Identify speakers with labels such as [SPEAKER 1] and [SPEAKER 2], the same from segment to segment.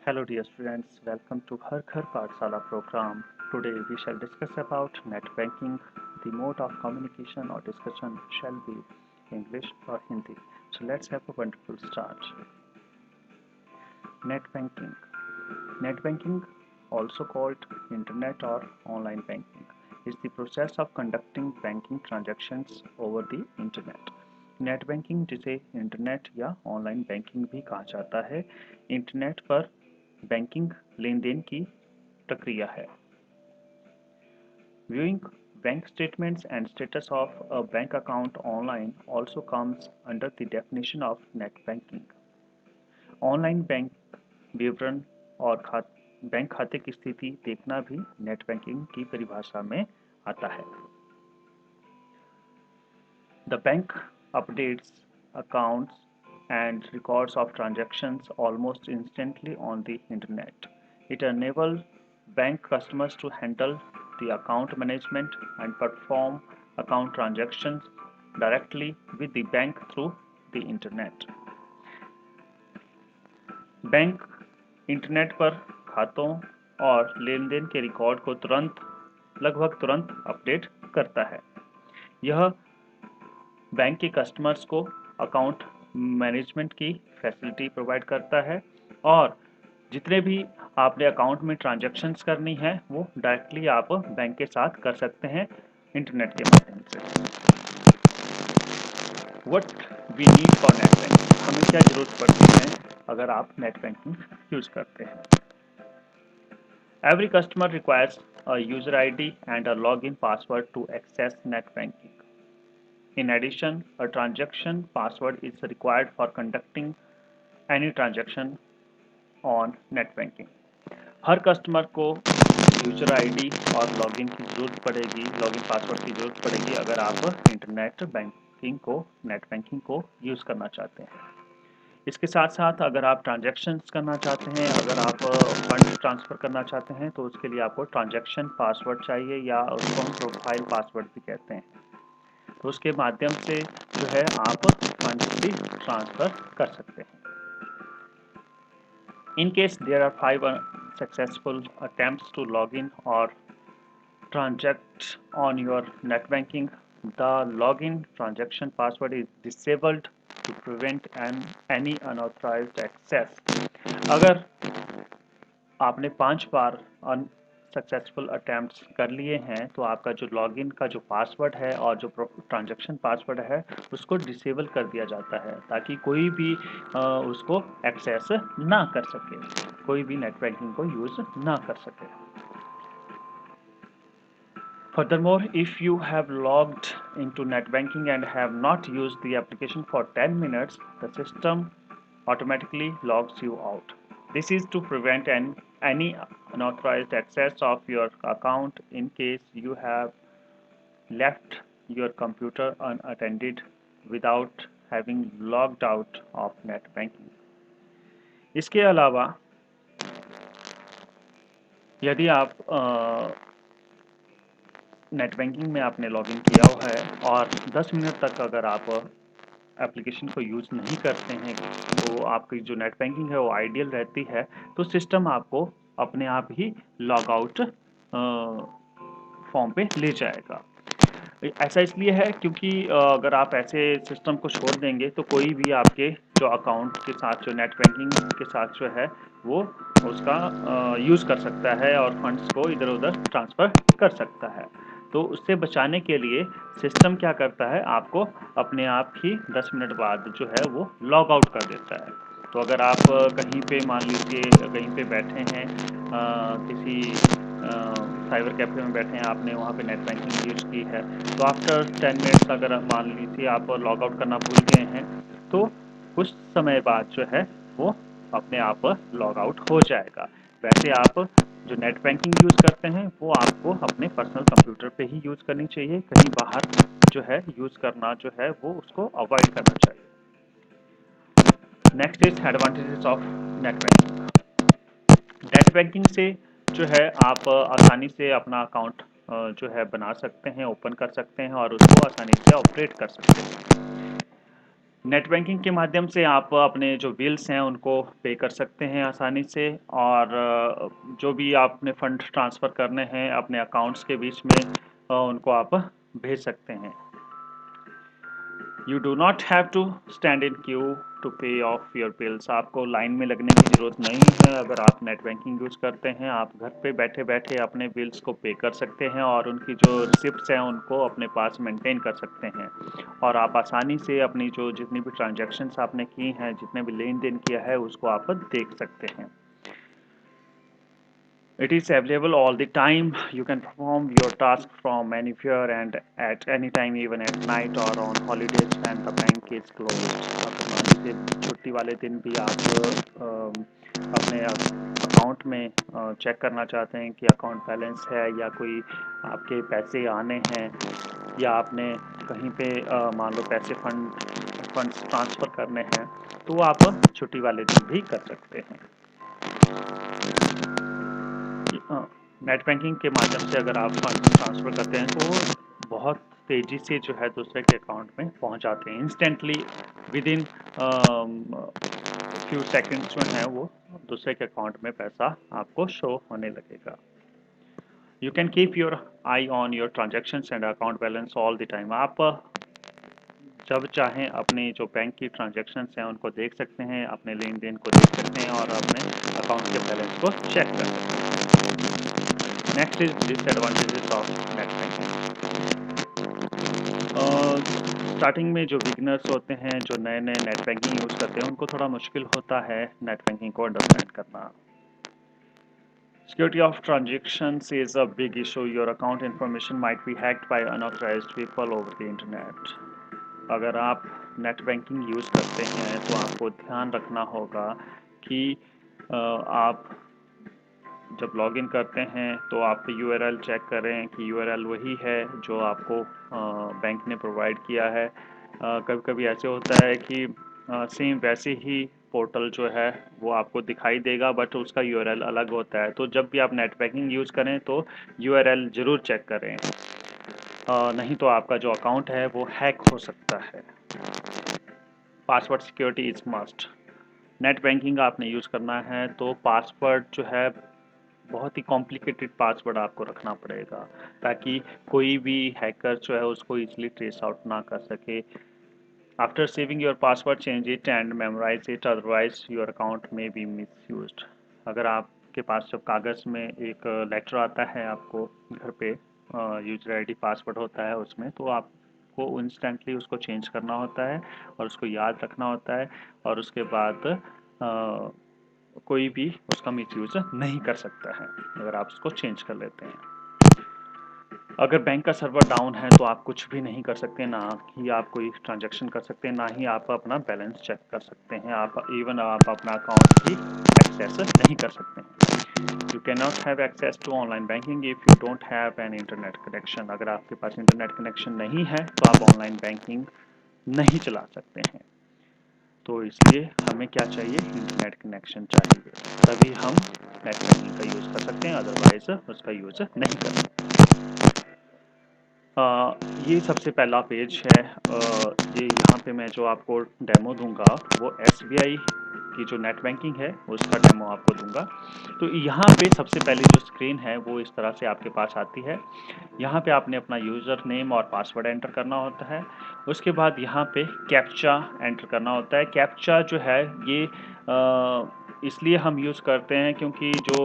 [SPEAKER 1] Hello dear students, welcome to Har Ghar Pathshala program. Today we shall discuss about net banking. The mode of communication or discussion shall be English or Hindi. So let's have a wonderful start. Net banking. Net banking, also called internet or online banking, is the process of conducting banking transactions over the internet. Net banking जिसे internet या online banking भी कहा जाता है, internet पर banking लेन-देन की प्रक्रिया है. Viewing bank statements and status of a bank account online also comes under the definition of net banking. Online bank विवरण और बैंक खाते की स्थिति देखना भी नेट बैंकिंग की परिभाषा में आता है. The bank updates accounts and records of transactions almost instantly on the internet. It enables bank customers to handle the account management and perform account transactions directly with the bank through the internet. Bank internet पर खातों और लेन-देन के record को लगभग तुरंत update करता है. यह बैंक के कस्टमर्स को अकाउंट मैनेजमेंट की फैसिलिटी प्रोवाइड करता है और जितने भी आपने अकाउंट में ट्रांजैक्शंस करनी है वो डायरेक्टली आप बैंक के साथ कर सकते हैं इंटरनेट के माध्यम से. What we need for net banking. हमें क्या जरूरत पड़ती है अगर आप नेट बैंकिंग यूज करते हैं. Every customer requires a user ID and a login password to access net banking. In addition, a transaction password is required for conducting any transaction on net banking. Her customer को user ID और login की जरूरत पड़ेगी, login password की जरूरत पड़ेगी अगर आप इंटरनेट बैंकिंग को, नेट बैंकिंग को यूज़ करना चाहते हैं. इसके साथ साथ अगर आप ट्रांजैक्शंस करना चाहते हैं, अगर आप फंड ट्रांसफ़र करना चाहते हैं तो उसके लिए आपको ट्रांजैक्शन पासवर्ड चाहिए या उसको हम प्रोफाइल पासवर्ड भी कहते हैं. तो उसके माध्यम से जो है आप फंड्स भी ट्रांसफर कर सकते हैं. In case there are 5 successful attempts to log in or transact on your net banking, the login transaction password is disabled to prevent any unauthorized access. अगर आपने 5 बार सक्सेसफुल अटैम्प्ट्स कर लिए हैं तो आपका जो लॉगिन का जो पासवर्ड है और जो ट्रांजैक्शन पासवर्ड है उसको डिसेबल कर दिया जाता है ताकि कोई भी उसको एक्सेस ना कर सके, कोई भी नेट बैंकिंग को यूज़ ना कर सके. Furthermore, if you have logged into net banking and have not used the application for 10 minutes, the system automatically logs you out. This is to prevent any unauthorized access of your account in case you have left your computer unattended without having logged out of net banking. इसके अलावा यदि आप net banking में आपने login किया हुआ है और 10 मिनट तक अगर आप एप्लीकेशन को यूज़ नहीं करते हैं तो आपकी जो नेट बैंकिंग है वो आइडियल रहती है, तो सिस्टम आपको अपने आप ही लॉग आउट फॉर्म पे ले जाएगा. ऐसा इसलिए है क्योंकि अगर आप ऐसे सिस्टम को छोड़ देंगे तो कोई भी आपके जो अकाउंट के साथ, जो नेट बैंकिंग के साथ जो है वो उसका यूज़ कर सकता है और फंड्स को इधर उधर ट्रांसफ़र कर सकता है. तो उससे बचाने के लिए सिस्टम क्या करता है, आपको अपने आप ही 10 मिनट बाद जो है वो लॉग आउट कर देता है. तो अगर आप कहीं पे मान लीजिए कहीं पे बैठे हैं, किसी साइबर कैफ़े में बैठे हैं, आपने वहाँ पे नेट बैंकिंग यूज़ की है, तो आफ्टर 10 मिनट्स अगर मान लीजिए आप लॉग आउट करना भूल गए हैं तो कुछ समय बाद जो है वो अपने आप लॉग आउट हो जाएगा. वैसे आप जो नेट बैंकिंग यूज़ करते हैं वो आपको अपने पर्सनल कंप्यूटर पे ही यूज़ करनी चाहिए, कहीं बाहर जो है यूज़ करना जो है वो उसको अवॉइड करना चाहिए. Next is advantages of net banking. Net banking से जो है आप आसानी से अपना अकाउंट जो है बना सकते हैं, ओपन कर सकते हैं और उसको आसानी से ऑपरेट कर सकते हैं. नेट बैंकिंग के माध्यम से आप अपने जो बिल्स हैं उनको पे कर सकते हैं आसानी से, और जो भी आपने फंड ट्रांसफ़र करने हैं अपने अकाउंट्स के बीच में उनको आप भेज सकते हैं। You do not have to stand in queue to pay off your bills. आपको लाइन में लगने की ज़रूरत नहीं है। अगर आप नेट बैंकिंग यूज़ करते हैं, आप घर पे बैठे-बैठे अपने बिल्स को पे कर सकते हैं और उनकी जो रिसिप्ट्स हैं उनको अपने पास मेंटेन कर सकते हैं, और आप आसानी से अपनी जो जितनी भी ट्रांज़ैक्शंस आपने की हैं, जितने भी लेन-देन किया है, उसको आप देख सकते हैं। It is available all the time. You can perform your task from anywhere and at any time, even at night or on holidays when the bank is closed. अगर मान लीजिए छुट्टी वाले दिन भी आप अपने अकाउंट में चेक करना चाहते हैं कि अकाउंट बैलेंस है या कोई आपके पैसे आने हैं, या आपने कहीं पे मान लो पैसे फंड्स ट्रांसफ़र करने हैं, तो आप छुट्टी वाले दिन भी कर सकते हैं। नेट बैंकिंग के माध्यम से अगर आप फंड ट्रांसफ़र करते हैं तो वो बहुत तेज़ी से जो है दूसरे के अकाउंट में पहुंच जाते हैं instantly, with in few seconds जो हैं वो दूसरे के अकाउंट में पैसा आपको शो होने लगेगा। You can keep your I on your transactions and account balance all the time. आप जब चाहें अपने जो बैंक की ट्रांजेक्शन्स हैं उनको देख सकते हैं, अपने लेन देन को देख सकते हैं और अपने अकाउंट के बैलेंस को चेक कर सकते हैं। Next is disadvantages of net banking. Starting में जो बिगिनर्स होते हैं, जो नए नए नेट बैंकिंग यूज़ करते हैं, उनको थोड़ा मुश्किल होता है नेट बैंकिंग को अंडरस्टैंड करना। Security of transactions is a big issue. Your account information might be hacked by unauthorized people over the internet. अगर आप नेट बैंकिंग यूज़ करते हैं तो आपको ध्यान रखना होगा कि आप जब लॉगिन करते हैं तो आप URL चेक करें कि URL वही है जो आपको बैंक ने प्रोवाइड किया है। कभी कभी ऐसे होता है कि सेम वैसे ही पोर्टल जो है वो आपको दिखाई देगा, बट उसका URL अलग होता है। तो जब भी आप नेट बैंकिंग यूज़ करें तो URL ज़रूर चेक करें, नहीं तो आपका जो अकाउंट है वो हैक हो सकता है। Password security is must. Net banking आपने यूज़ करना है तो पासवर्ड जो है बहुत ही कॉम्प्लिकेटेड पासवर्ड आपको रखना पड़ेगा, ताकि कोई भी हैकर जो है उसको इजीली ट्रेस आउट ना कर सके। After saving your password, change it and memorise it, otherwise your account may be misused. अगर आपके पास जब कागज़ में एक लेटर आता है आपको घर पे, यूजर आईडी पासवर्ड होता है उसमें, तो आपको इंस्टेंटली उसको चेंज करना होता है और उसको याद रखना होता है, और उसके बाद कोई भी उसका मिसयूज़ नहीं कर सकता है अगर आप उसको चेंज कर लेते हैं। अगर बैंक का सर्वर डाउन है तो आप कुछ भी नहीं कर सकते, ना ही आप कोई ट्रांजैक्शन कर सकते हैं, ना ही आप अपना बैलेंस चेक कर सकते हैं। आप अपना अकाउंट भी एक्सेस नहीं कर सकते हैं। You can not have access to online banking if you don't have an internet connection. अगर आपके पास इंटरनेट कनेक्शन नहीं है तो आप ऑनलाइन बैंकिंग नहीं चला सकते हैं। तो इसलिए हमें क्या चाहिए? इंटरनेट कनेक्शन चाहिए, तभी हम नेट बैंकिंग का यूज़ कर सकते हैं, अदरवाइज उसका यूज़ नहीं कर सकते। ये सबसे पहला पेज है। ये यहाँ पे मैं जो आपको डेमो दूंगा वो SBI की जो नेट बैंकिंग है उसका डेमो आपको दूंगा। तो यहाँ पे सबसे पहले जो स्क्रीन है वो इस तरह से आपके पास आती है। यहाँ पे आपने अपना यूज़र नेम और पासवर्ड एंटर करना होता है। उसके बाद यहाँ पे कैप्चा एंटर करना होता है। कैप्चा जो है ये इसलिए हम यूज़ करते हैं क्योंकि जो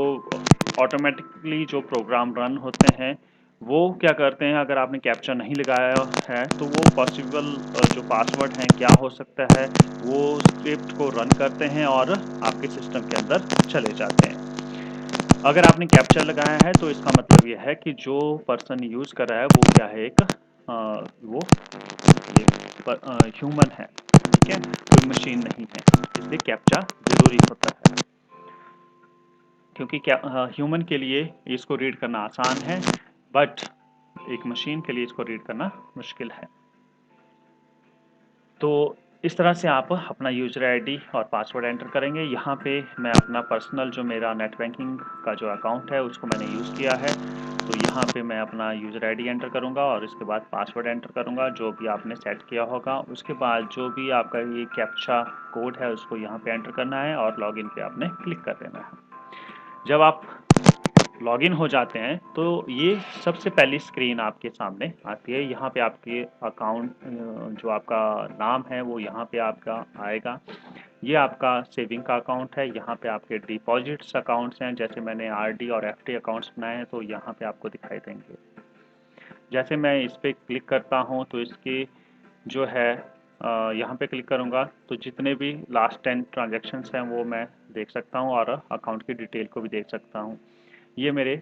[SPEAKER 1] ऑटोमेटिकली जो प्रोग्राम रन होते हैं वो क्या करते हैं, अगर आपने कैप्चा नहीं लगाया है तो वो पॉसिबल जो पासवर्ड हैं क्या हो सकता है, वो स्क्रिप्ट को रन करते हैं और आपके सिस्टम के अंदर चले जाते हैं। अगर आपने कैप्चा लगाया है तो इसका मतलब ये है कि जो पर्सन यूज़ कर रहा है वो क्या है, वो ह्यूमन है, ठीक है, कोई मशीन नहीं है, इसलिए कैप्चा ज़रूरी होता है। क्योंकि क्या ह्यूमन के लिए इसको रीड करना आसान है, बट एक मशीन के लिए इसको रीड करना मुश्किल है। तो इस तरह से आप अपना यूज़र आईडी और पासवर्ड एंटर करेंगे। यहाँ पे मैं अपना पर्सनल जो मेरा नेट बैंकिंग का जो अकाउंट है उसको मैंने यूज़ किया है, तो यहाँ पे मैं अपना यूज़र आईडी एंटर करूँगा और इसके बाद पासवर्ड एंटर करूँगा जो भी आपने सेट किया होगा। उसके बाद जो भी आपका ये कैप्चा कोड है उसको यहाँ पे एंटर करना है और लॉगिन पे आपने क्लिक कर देना है। जब आप लॉगिन हो जाते हैं तो ये सबसे पहली स्क्रीन आपके सामने आती है। यहाँ पे आपके अकाउंट जो आपका नाम है वो यहाँ पे आपका आएगा। ये आपका सेविंग का अकाउंट है। यहाँ पे आपके डिपॉजिट्स अकाउंट्स हैं, जैसे मैंने आरडी और एफडी अकाउंट्स बनाए हैं तो यहाँ पे आपको दिखाई देंगे। जैसे मैं इस पर क्लिक करता हूँ तो इसकी जो है यहाँ पे क्लिक करूँगा तो जितने भी लास्ट 10 ट्रांजेक्शन्स हैं वो मैं देख सकता हूँ और अकाउंट की डिटेल को भी देख सकता हूँ। ये मेरे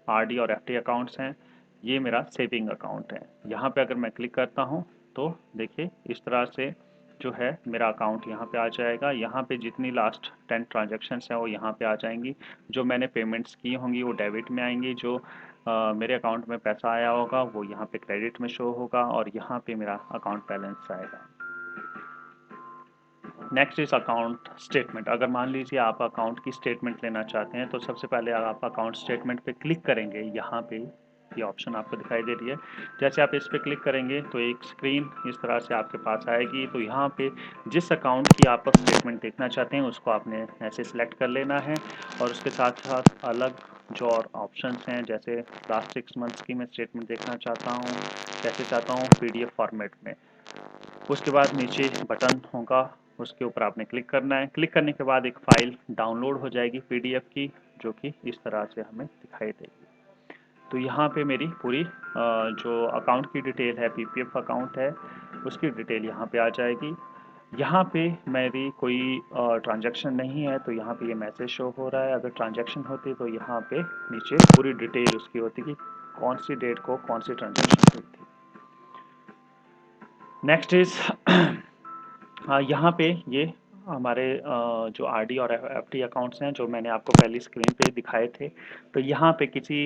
[SPEAKER 1] आरडी और एफडी अकाउंट्स हैं, ये मेरा सेविंग अकाउंट है। यहाँ पे अगर मैं क्लिक करता हूँ तो देखिए इस तरह से जो है मेरा अकाउंट यहाँ पे आ जाएगा। यहाँ पे जितनी लास्ट 10 ट्रांजेक्शन्स हैं वो यहाँ पे आ जाएंगी। जो मैंने पेमेंट्स की होंगी वो डेबिट में आएंगी, जो मेरे अकाउंट में पैसा आया होगा वो यहाँ पे क्रेडिट में शो होगा और यहाँ पे मेरा अकाउंट बैलेंस आएगा। Next is account statement. अगर मान लीजिए आप अकाउंट की स्टेटमेंट लेना चाहते हैं तो सबसे पहले आप अकाउंट स्टेटमेंट पे क्लिक करेंगे। यहाँ पे ये ऑप्शन आपको दिखाई दे रही है। जैसे आप इस पे क्लिक करेंगे तो एक स्क्रीन इस तरह से आपके पास आएगी। तो यहाँ पे जिस अकाउंट की आप स्टेटमेंट देखना चाहते हैं उसको आपने ऐसे सिलेक्ट कर लेना है और उसके साथ साथ अलग जो और ऑप्शंस हैं, जैसे लास्ट 6 मंथ्स की मैं स्टेटमेंट देखना चाहता हूँ, कैसे चाहता हूँ PDF फॉर्मेट में। उसके बाद नीचे बटन होगा, उसके ऊपर आपने क्लिक करना है। क्लिक करने के बाद एक फ़ाइल डाउनलोड हो जाएगी PDF की, जो कि इस तरह से हमें दिखाई देगी। तो यहाँ पे मेरी पूरी जो अकाउंट की डिटेल है, PPF अकाउंट है, उसकी डिटेल यहाँ पे आ जाएगी। यहाँ पे मेरी कोई ट्रांजैक्शन नहीं है तो यहाँ पे ये मैसेज शो हो रहा है। अगर ट्रांजैक्शन होती तो यहाँ पे नीचे पूरी डिटेल उसकी होती कि कौन सी डेट को कौन सी ट्रांजैक्शन हुई थी। नेक्स्ट इज यहाँ पे ये हमारे जो आरडी और एफडी अकाउंट्स हैं जो मैंने आपको पहली स्क्रीन पे दिखाए थे। तो यहाँ पे किसी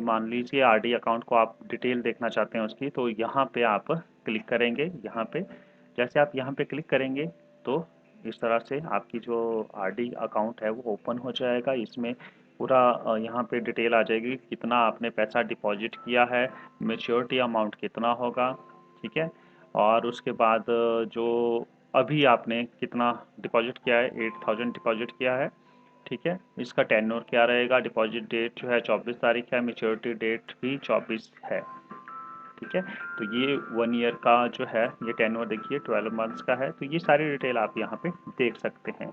[SPEAKER 1] मान लीजिए आरडी अकाउंट को आप डिटेल देखना चाहते हैं उसकी, तो यहाँ पे आप क्लिक करेंगे। यहाँ पे जैसे आप यहाँ पे क्लिक करेंगे तो इस तरह से आपकी जो आरडी अकाउंट है वो ओपन हो जाएगा। इसमें पूरा यहाँ पे डिटेल आ जाएगी, कितना आपने पैसा डिपॉजिट किया है, मैच्योरिटी अमाउंट कितना होगा, ठीक है। और उसके बाद जो अभी आपने कितना डिपॉजिट किया है, 8000 डिपॉजिट किया है, ठीक है। इसका टेन्योर क्या रहेगा, डिपॉजिट डेट जो है 24 तारीख है, मैच्योरिटी डेट भी 24 है, ठीक है। तो ये 1 ईयर का जो है ये टेन्योर देखिए 12 मंथ्स का है। तो ये सारी डिटेल आप यहाँ पे देख सकते हैं।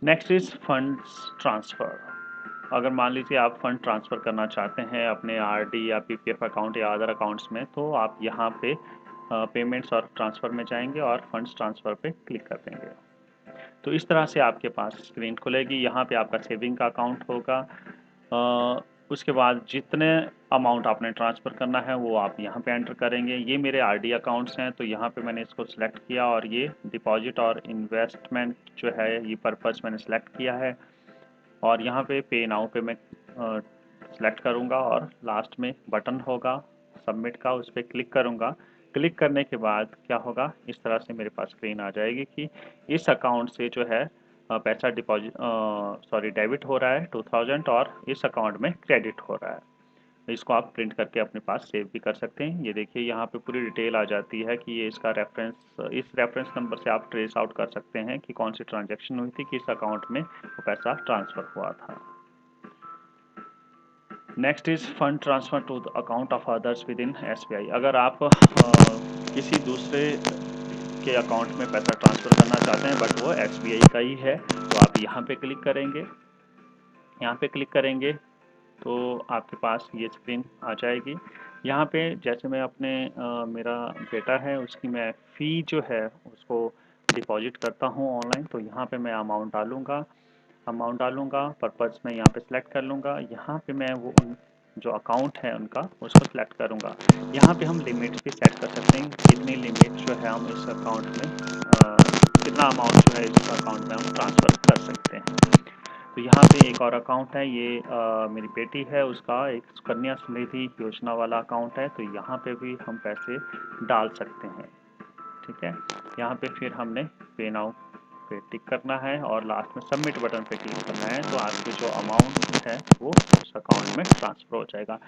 [SPEAKER 1] Next is funds transfer. अगर मान लीजिए आप फंड ट्रांसफ़र करना चाहते हैं अपने आरडी या PPF अकाउंट या अदर अकाउंट्स में, तो आप यहाँ पे पेमेंट्स और ट्रांसफ़र में जाएंगे और फंड्स ट्रांसफ़र पे क्लिक कर देंगे। तो इस तरह से आपके पास स्क्रीन खुलेगी। यहाँ पे आपका सेविंग का अकाउंट होगा। उसके बाद जितने अमाउंट आपने ट्रांसफ़र करना है वो आप यहाँ पे एंटर करेंगे। ये मेरे आरडी अकाउंट्स हैं तो यहाँ पे मैंने इसको सिलेक्ट किया और ये डिपॉजिट और इन्वेस्टमेंट जो है ये पर्पज़ मैंने सेलेक्ट किया है और यहाँ पे पे नाउ पे मैं सेलेक्ट करूँगा और लास्ट में बटन होगा सबमिट का, उस पर क्लिक करूँगा। क्लिक करने के बाद क्या होगा, इस तरह से मेरे पास स्क्रीन आ जाएगी कि इस अकाउंट से जो है पैसा डेबिट हो रहा है 2000 और इस अकाउंट में क्रेडिट हो रहा है। इसको आप प्रिंट करके अपने पास सेव भी कर सकते हैं। ये देखिए यहाँ पे पूरी डिटेल आ जाती है कि ये इसका इस रेफरेंस नंबर से आप ट्रेस आउट कर सकते हैं कि कौन सी ट्रांजैक्शन हुई थी, किस अकाउंट में वो पैसा ट्रांसफ़र हुआ था। Next is fund transfer to the account of others within SBI। अगर आप किसी दूसरे के अकाउंट में पैसा ट्रांसफ़र करना चाहते हैं बट वो SBI का ही है, तो आप यहाँ पे क्लिक करेंगे। यहाँ पे क्लिक करेंगे तो आपके पास ये स्क्रीन आ जाएगी। यहाँ पे जैसे मैं अपने मेरा बेटा है उसकी मैं फ़ी जो है उसको डिपॉजिट करता हूँ ऑनलाइन, तो यहाँ पे मैं अमाउंट डालूँगा, पर्पज़ मैं यहाँ पे सिलेक्ट कर लूँगा। यहाँ पे मैं वो जो अकाउंट है उनका उसको सिलेक्ट करूँगा। यहाँ पे हम लिमिट्स भी सेट कर सकते हैं, कितनी लिमिट जो है हम इस अकाउंट में कितना अमाउंट जो है इस अकाउंट में हम ट्रांसफ़र कर सकते हैं। तो यहाँ पे एक और अकाउंट है, ये मेरी बेटी है, उसका एक सुकन्या समृद्धि योजना वाला अकाउंट है, तो यहाँ पे भी हम पैसे डाल सकते हैं। ठीक है, यहाँ पे फिर हमने पे नाउ पे टिक करना है और लास्ट में सबमिट बटन पे क्लिक करना है, तो आपकी जो अमाउंट है वो उस अकाउंट में ट्रांसफ़र हो जाएगा।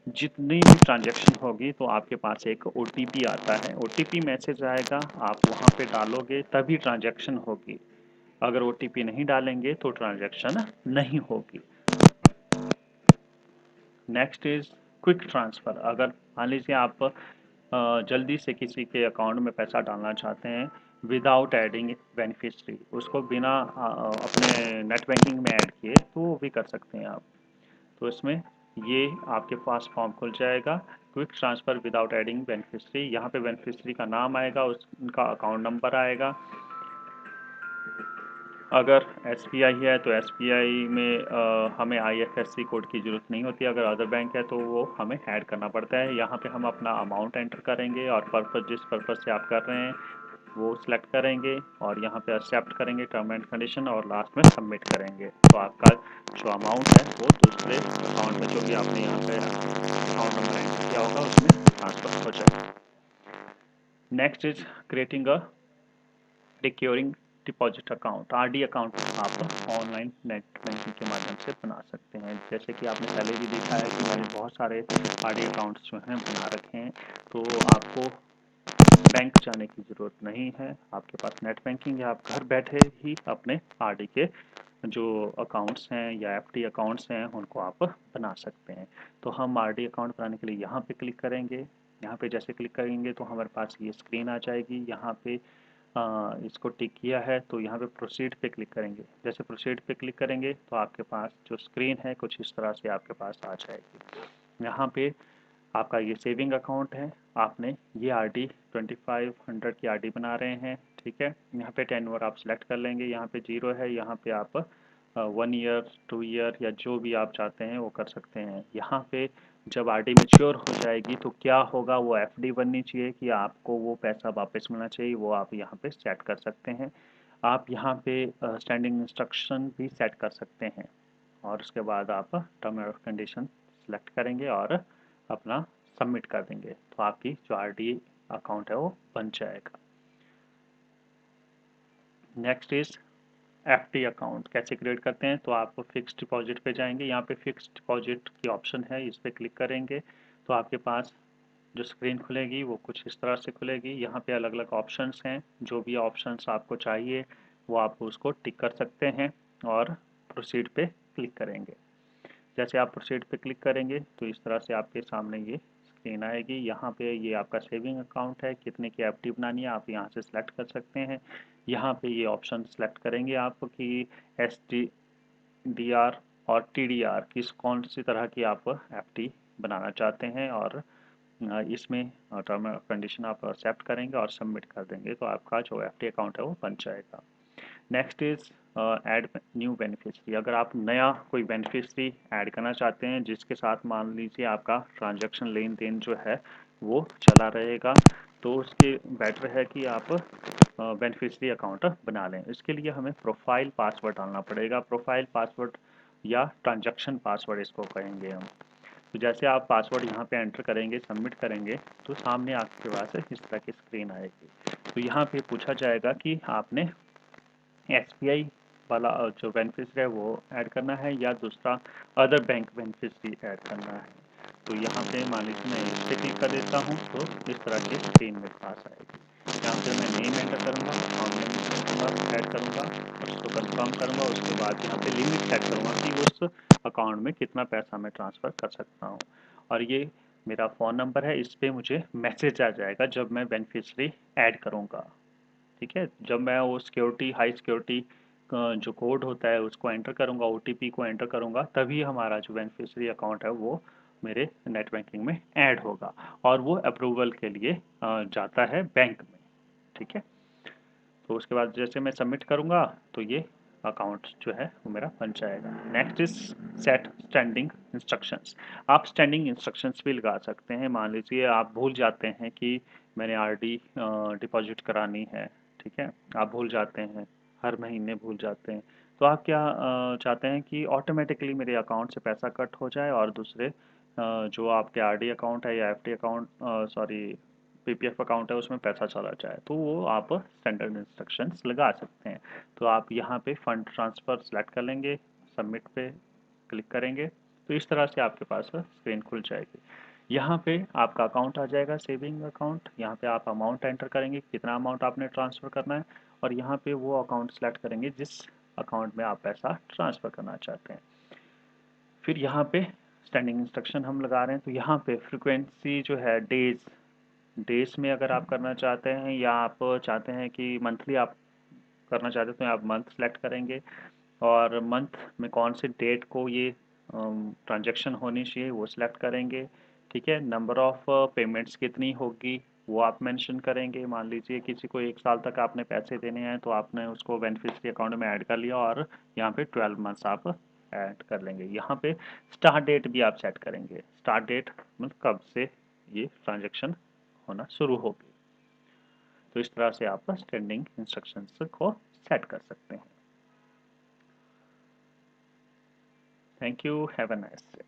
[SPEAKER 1] जितनी भी ट्रांजैक्शन होगी तो आपके पास एक OTP आता है, OTP मैसेज आएगा, आप वहाँ पे डालोगे तभी ट्रांजैक्शन होगी। अगर OTP नहीं डालेंगे तो ट्रांजैक्शन नहीं होगी। Next is quick transfer. अगर मान लीजिए आप जल्दी से किसी के अकाउंट में पैसा डालना चाहते हैं विदाउट एडिंग बेनिफिशरी, उसको बिना अपने नेट बैंकिंग में ऐड किए, तो वो भी कर सकते हैं आप। तो इसमें ये आपके पास फॉर्म खुल जाएगा, quick transfer without adding beneficiary. यहाँ पे बेनिफिशरी का नाम आएगा, उनका अकाउंट नंबर आएगा। अगर SBI है तो SBI में हमें IFSC कोड की ज़रूरत नहीं होती। अगर अदर बैंक है तो वो हमें ऐड करना पड़ता है। यहाँ पे हम अपना अमाउंट एंटर करेंगे और पर्पस, जिस पर्पस से आप कर रहे हैं वो सिलेक्ट करेंगे और यहाँ पे एक्सेप्ट करेंगे टर्म एंड कंडीशन और लास्ट में सबमिट करेंगे। तो आपका जो अमाउंट है वो दूसरे अकाउंट में, जो भी आपने यहाँ पे अकाउंट नंबर एंटर किया होगा, उसमें ट्रांसफ़र हो जाएगा। Next is creating a recurring deposit account. RD account आप ऑनलाइन नेट बैंकिंग के माध्यम से बना सकते हैं। जैसे कि आपने पहले भी देखा है कि मैंने बहुत सारे RD अकाउंट्स जो हैं बना रखे हैं, तो आपको बैंक जाने की ज़रूरत नहीं है। आपके पास नेट बैंकिंग है, आप घर बैठे ही अपने RD के जो अकाउंट्स हैं या FD अकाउंट्स हैं उनको आप बना सकते हैं। तो हम RD अकाउंट बनाने के लिए यहाँ पे क्लिक करेंगे। यहाँ पे जैसे क्लिक करेंगे तो हमारे पास ये स्क्रीन आ जाएगी। यहाँ पे इसको टिक किया है तो यहाँ पे प्रोसीड पे क्लिक करेंगे। जैसे प्रोसीड पे क्लिक करेंगे तो आपके पास जो स्क्रीन है कुछ इस तरह से आपके पास आ जाएगी। यहाँ पे आपका ये सेविंग अकाउंट है, आपने ये RD 2500 की RD बना रहे हैं। ठीक है, यहाँ पे टेन्योर आप सिलेक्ट कर लेंगे। यहाँ पे 0 है, यहाँ पे आप 1 ईयर 2 ईयर या जो भी आप चाहते हैं वो कर सकते हैं। यहाँ पे जब RD मैच्योर हो जाएगी तो क्या होगा, वो FD बननी चाहिए कि आपको वो पैसा वापस मिलना चाहिए, वो आप यहाँ पे सेट कर सकते हैं। आप यहाँ पे स्टैंडिंग इंस्ट्रक्शन भी सेट कर सकते हैं और उसके बाद आप टर्म एंड कंडीशन सेलेक्ट करेंगे और अपना सबमिट कर देंगे, तो आपकी जो RD अकाउंट है वो बन जाएगा। नेक्स्ट इज FD अकाउंट कैसे क्रिएट करते हैं, तो आप फिक्स डिपॉजिट पे जाएंगे। यहाँ पे फिक्स डिपॉजिट की ऑप्शन है, इस पर क्लिक करेंगे तो आपके पास जो स्क्रीन खुलेगी वो कुछ इस तरह से खुलेगी। यहाँ पे अलग अलग ऑप्शंस हैं, जो भी ऑप्शंस आपको चाहिए वो आप उसको टिक कर सकते हैं और प्रोसीड पे क्लिक करेंगे। जैसे आप प्रोसीड पे क्लिक करेंगे तो इस तरह से आपके सामने ये स्क्रीन आएगी। यहाँ पे ये आपका सेविंग अकाउंट है, कितने की FD बनानी है आप यहाँ से सिलेक्ट कर सकते हैं। यहाँ पे ये ऑप्शन सेलेक्ट करेंगे आप कि SDR और TDR किस कौन सी तरह की आप FD बनाना चाहते हैं और इसमें टर्म एंड कंडीशन आप एक्सेप्ट करेंगे और सबमिट कर देंगे, तो आपका जो FD अकाउंट है वो बन जाएगा। Next is add new beneficiary. अगर आप नया कोई बेनिफिशरी ऐड करना चाहते हैं जिसके साथ मान लीजिए आपका ट्रांजैक्शन लेन देन जो है वो चला रहेगा, तो उसके बेटर है कि आप बेनिफिशरी अकाउंट बना लें। इसके लिए हमें प्रोफाइल पासवर्ड डालना पड़ेगा। प्रोफाइल पासवर्ड या ट्रांजैक्शन पासवर्ड इसको कहेंगे हम। तो जैसे आप पासवर्ड यहाँ पे एंटर करेंगे, सबमिट करेंगे, तो सामने आपके पास इस तरह की स्क्रीन आएगी। तो यहाँ पे पूछा जाएगा कि आपने SBI वाला जो बेनिफिशरी है वो ऐड करना है या दूसरा अदर बैंक बेनिफिशरी ऐड करना है। तो यहाँ पे मान लीजिए मैं इस पर क्लिक कर देता हूँ तो इस तरह की स्क्रीन मेरे पास आएगी। यहाँ पे मैं नेम एंटर करूँगा, अकाउंट नेम ऐड करूँगा, उसको कंफर्म करूँगा, उसके बाद यहाँ पे लिमिट सेट करूँगा कि उस अकाउंट में कितना पैसा मैं ट्रांसफ़र कर सकता हूँ। और ये मेरा फ़ोन नंबर है, इस पर मुझे मैसेज आ जाएगा जब मैं बेनिफिशरी ऐड करूँगा। ठीक है, जब मैं वो सिक्योरिटी हाई सिक्योरिटी जो कोड होता है उसको एंटर करूँगा, OTP को एंटर करूँगा, तभी हमारा जो बेनिफिशरी अकाउंट है वो मेरे नेट बैंकिंग में ऐड होगा और वो अप्रूवल के लिए जाता है बैंक में। ठीक है, तो उसके बाद जैसे मैं सबमिट करूँगा तो ये अकाउंट जो है वो मेरा बन जाएगा। Next is set standing instructions. आप स्टैंडिंग इंस्ट्रक्शंस भी लगा सकते हैं। मान लीजिए आप भूल जाते हैं कि मैंने RD डिपॉजिट करानी है, ठीक है, आप भूल जाते हैं हर महीने भूल जाते हैं। तो आप क्या चाहते हैं कि ऑटोमेटिकली मेरे अकाउंट से पैसा कट हो जाए और दूसरे जो आपके आरडी अकाउंट है या FD account, sorry, PPF account है, उसमें पैसा चला जाए, तो वो आप स्टैंडर्ड इंस्ट्रक्शंस लगा सकते हैं। तो आप यहाँ पे फंड ट्रांसफ़र सेलेक्ट कर लेंगे, सबमिट पे क्लिक करेंगे, तो इस तरह से आपके पास स्क्रीन खुल जाएगी। यहाँ पे आपका अकाउंट आ जाएगा, सेविंग अकाउंट। यहाँ पे आप अमाउंट एंटर करेंगे, कितना अमाउंट आपने ट्रांसफ़र करना है, और यहाँ पे वो अकाउंट सेलेक्ट करेंगे जिस अकाउंट में आप पैसा ट्रांसफ़र करना चाहते हैं। फिर यहाँ पे स्टैंडिंग इंस्ट्रक्शन हम लगा रहे हैं, तो यहाँ पे फ्रीक्वेंसी जो है डेज़ में अगर आप करना चाहते हैं, या आप चाहते हैं कि मंथली आप करना चाहते हैं, तो आप मंथ सेलेक्ट करेंगे, और मंथ में कौन से डेट को ये ट्रांजैक्शन होनी चाहिए वो सिलेक्ट करेंगे। ठीक है, नंबर ऑफ पेमेंट्स कितनी होगी वो आप मेंशन करेंगे। मान लीजिए किसी को 1 साल तक आपने पैसे देने हैं, तो आपने उसको बेनिफिशियरी अकाउंट में ऐड कर लिया, और यहाँ पे 12 मंथ्स आप ऐड कर लेंगे। यहाँ पे स्टार्ट डेट भी आप सेट करेंगे, स्टार्ट डेट मतलब कब से ये ट्रांजेक्शन होना शुरू होगी। तो इस तरह से आप स्टैंडिंग इंस्ट्रक्शंस को सेट कर सकते हैं। Thank you. Have a nice day.